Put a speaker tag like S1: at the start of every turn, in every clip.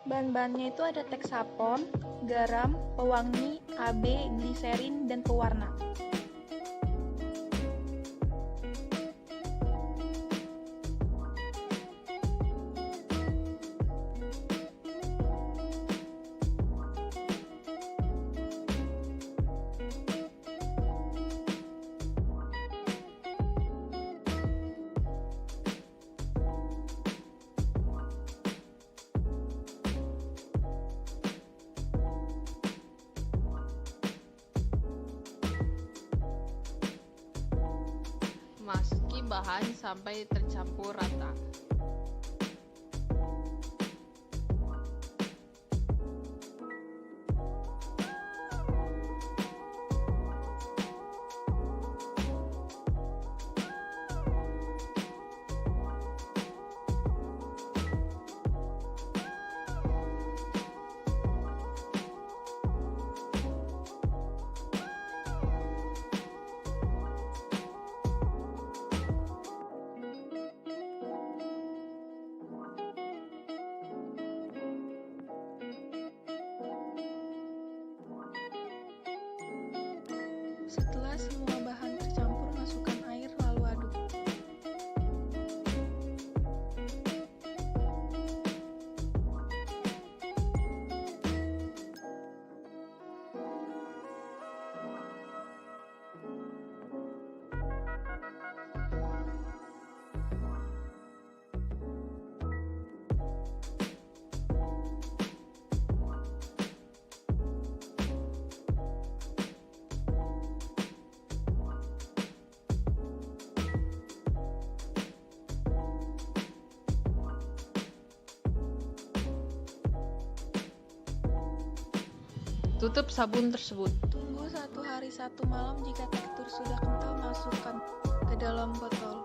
S1: Bahan-bahannya itu ada Texapon, garam, pewangi, AB, gliserin, dan pewarna.
S2: Masuki bahan sampai tercampur rata.
S1: Setelah semua bahan tercampur, masukkan air lalu aduk.
S2: Tutup sabun tersebut.
S1: Tunggu 1 hari 1 malam. Jika tekstur sudah kental, masukkan ke dalam botol.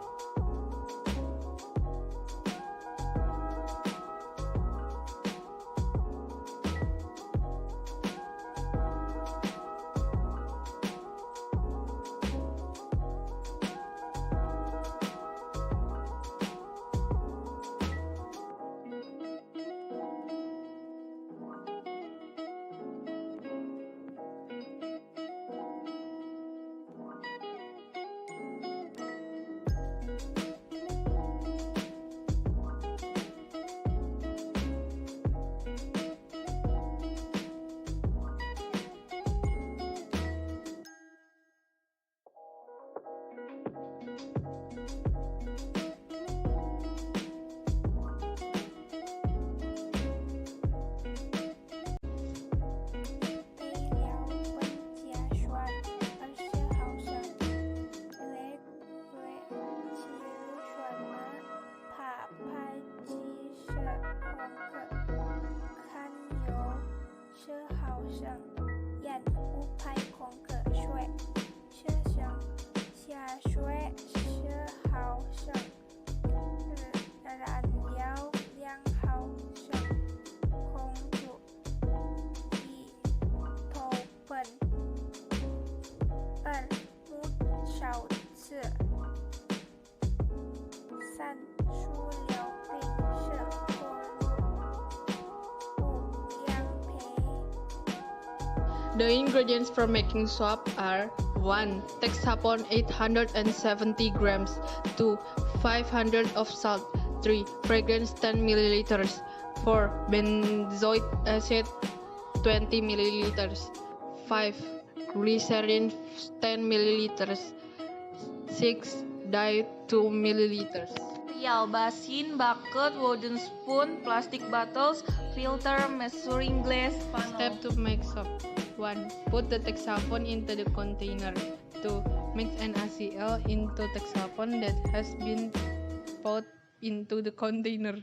S2: The ingredients for making soap are 1. Texapon 870 grams, 2. 500 of salt, 3. Fragrance 10 milliliters, 4. Benzoic acid 20 milliliters, 5. Glycerin 10 milliliters, 6. Dye 2 milliliters.
S1: Material: basin, bucket, wooden spoon, plastic bottles, filter, measuring glass, funnel.
S2: Step to make soap. 1. Put the Texapon into the container. 2. Mix NaCl into Texapon that has been poured into the container.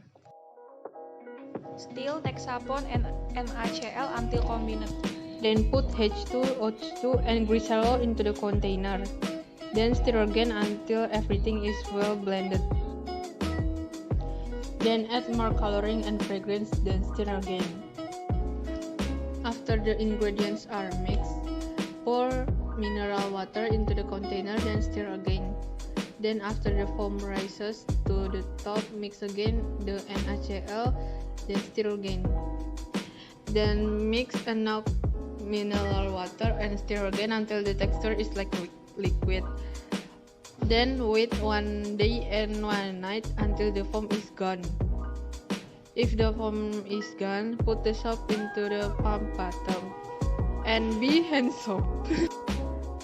S1: Still Texapon and NaCl until combined.
S2: Then put H2O2 and glycerol into the container. Then stir again until everything is well blended. Then add more coloring and fragrance, then stir again. After the ingredients are mixed, pour mineral water into the container, then stir again. Then after the foam rises to the top, mix again the NaCl, then stir again. Then mix enough mineral water and stir again until the texture is like liquid. Then wait 1 day and 1 night until the foam is gone. If the foam is gone, put the soap into the pump bottom and be hand soap.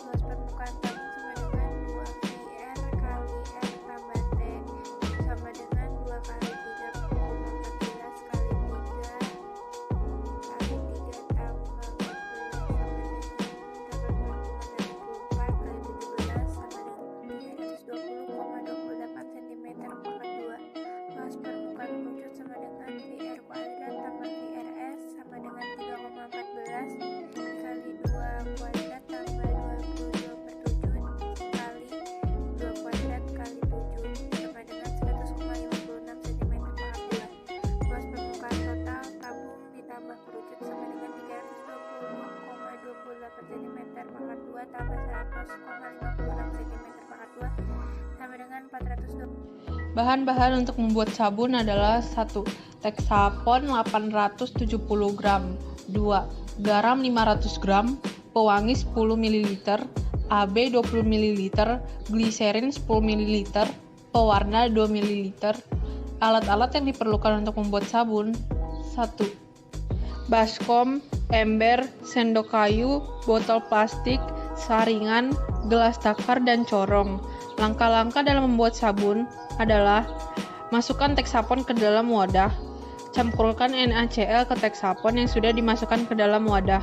S3: Luas permukaan tabung sama dengan 2 VAR kali R tambah T sama dengan 2 kali 3,14 kali 3 kali 3 tambah 14 sama dengan 8,84 kali 17 sama dengan 320,28 cm pangkat 2. Luas permukaan wujud sama dengan VR kuadrat tambah VRS sama dengan 3,14 kali 2 kuadrat tambah 22/7 kali 2 kuadrat kali 7 sama dengan 100,56 cm pangkat 2. Luas permukaan total tabung ditambah kerucut sama dengan 320,28 cm pangkat 2 tambah 100,56 cm pangkat 2 sama dengan 420.
S2: Bahan-bahan untuk membuat sabun adalah 1. Texapon 870 gram 2. Garam 500 gram Pewangi 10 ml AB 20 ml Gliserin 10 ml Pewarna 2 ml Alat-alat yang diperlukan untuk membuat sabun 1. Baskom, ember, sendok kayu, botol plastik, saringan, gelas takar, dan corong. Langkah-langkah dalam membuat sabun adalah masukkan texapon ke dalam wadah, campurkan NaCl ke texapon yang sudah dimasukkan ke dalam wadah.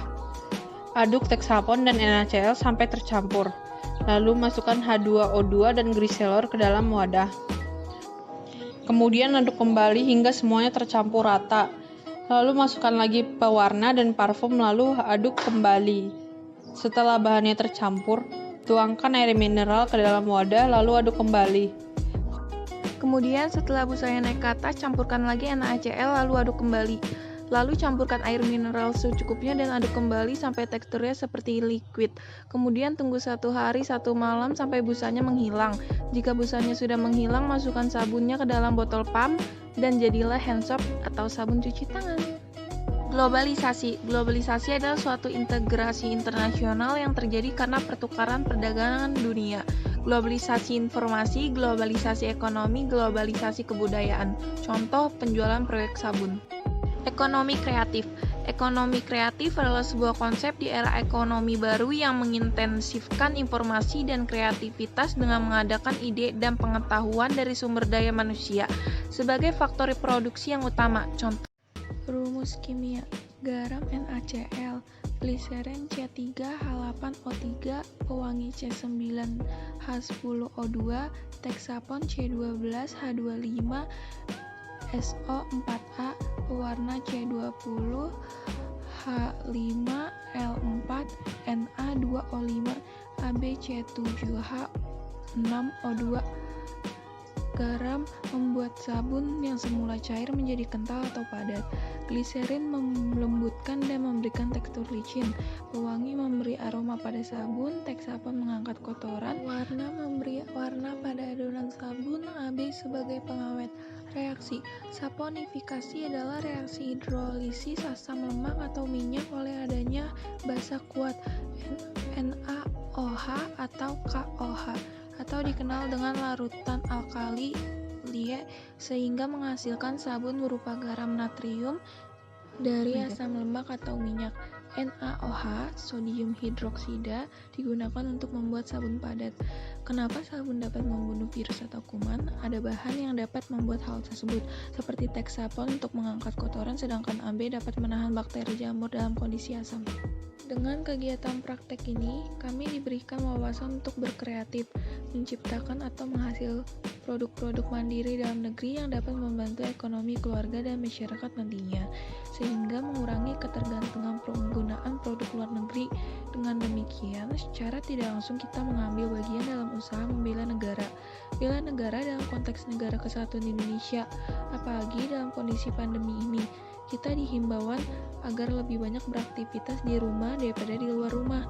S2: Aduk texapon dan NaCl sampai tercampur. Lalu masukkan H2O2 dan griselor ke dalam wadah. Kemudian aduk kembali hingga semuanya tercampur rata. Lalu masukkan lagi pewarna dan parfum lalu aduk kembali. Setelah bahannya tercampur, tuangkan air mineral ke dalam wadah lalu aduk kembali.
S1: Kemudian setelah busanya naik ke atas, campurkan lagi NaCl lalu aduk kembali. Lalu campurkan air mineral secukupnya dan aduk kembali sampai teksturnya seperti liquid. Kemudian tunggu 1 hari 1 malam sampai busanya menghilang. Jika busanya sudah menghilang, masukkan sabunnya ke dalam botol pump dan jadilah hand soap atau sabun cuci tangan. Globalisasi. Globalisasi adalah suatu integrasi internasional yang terjadi karena pertukaran perdagangan dunia. Globalisasi informasi, globalisasi ekonomi, globalisasi kebudayaan. Contoh penjualan proyek sabun. Ekonomi kreatif. Ekonomi kreatif adalah sebuah konsep di era ekonomi baru yang mengintensifkan informasi dan kreativitas dengan mengadakan ide dan pengetahuan dari sumber daya manusia sebagai faktor produksi yang utama. Contoh rumus kimia: garam NaCl, gliserin C3H8O3, pewangi C9H10O2, texapon C12H25, SO4A, pewarna C20, H5L4, Na2O5, ABC7H6O2. Garam membuat sabun yang semula cair menjadi kental atau padat. Gliserin melembutkan dan memberikan tekstur licin. Pewangi memberi aroma pada sabun. Texapon mengangkat kotoran. Warna memberi warna pada adonan sabun. AB sebagai pengawet. Reaksi saponifikasi adalah reaksi hidrolisis asam lemak atau minyak oleh adanya basa kuat NaOH atau KOH atau dikenal dengan larutan alkali Lie sehingga menghasilkan sabun berupa garam natrium dari asam lemak atau minyak. NaOH, sodium hidroksida, digunakan untuk membuat sabun padat. Kenapa sabun dapat membunuh virus atau kuman? Ada bahan yang dapat membuat hal tersebut, seperti texapon untuk mengangkat kotoran, sedangkan AB dapat menahan bakteri jamur dalam kondisi asam. Dengan kegiatan praktek ini, kami diberikan wawasan untuk berkreatif, menciptakan atau menghasil produk-produk mandiri dalam negeri yang dapat membantu ekonomi keluarga dan masyarakat nantinya, sehingga mengurangi ketergantungan penggunaan produk luar negeri. Dengan demikian, secara tidak langsung kita mengambil bagian dalam usaha membela negara. Bela negara dalam konteks negara kesatuan Indonesia, apalagi dalam kondisi pandemi ini. Kita dihimbauan agar lebih banyak beraktivitas di rumah daripada di luar rumah.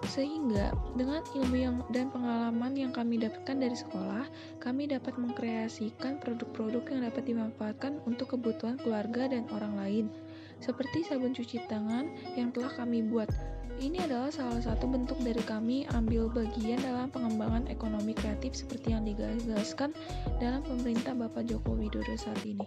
S1: Sehingga dengan ilmu dan pengalaman yang kami dapatkan dari sekolah, kami dapat mengkreasikan produk-produk yang dapat dimanfaatkan untuk kebutuhan keluarga dan orang lain. seperti sabun cuci tangan yang telah kami buat. Ini adalah salah satu bentuk dari kami ambil bagian dalam pengembangan ekonomi kreatif seperti yang digagaskan dalam pemerintah Bapak Joko Widodo saat ini.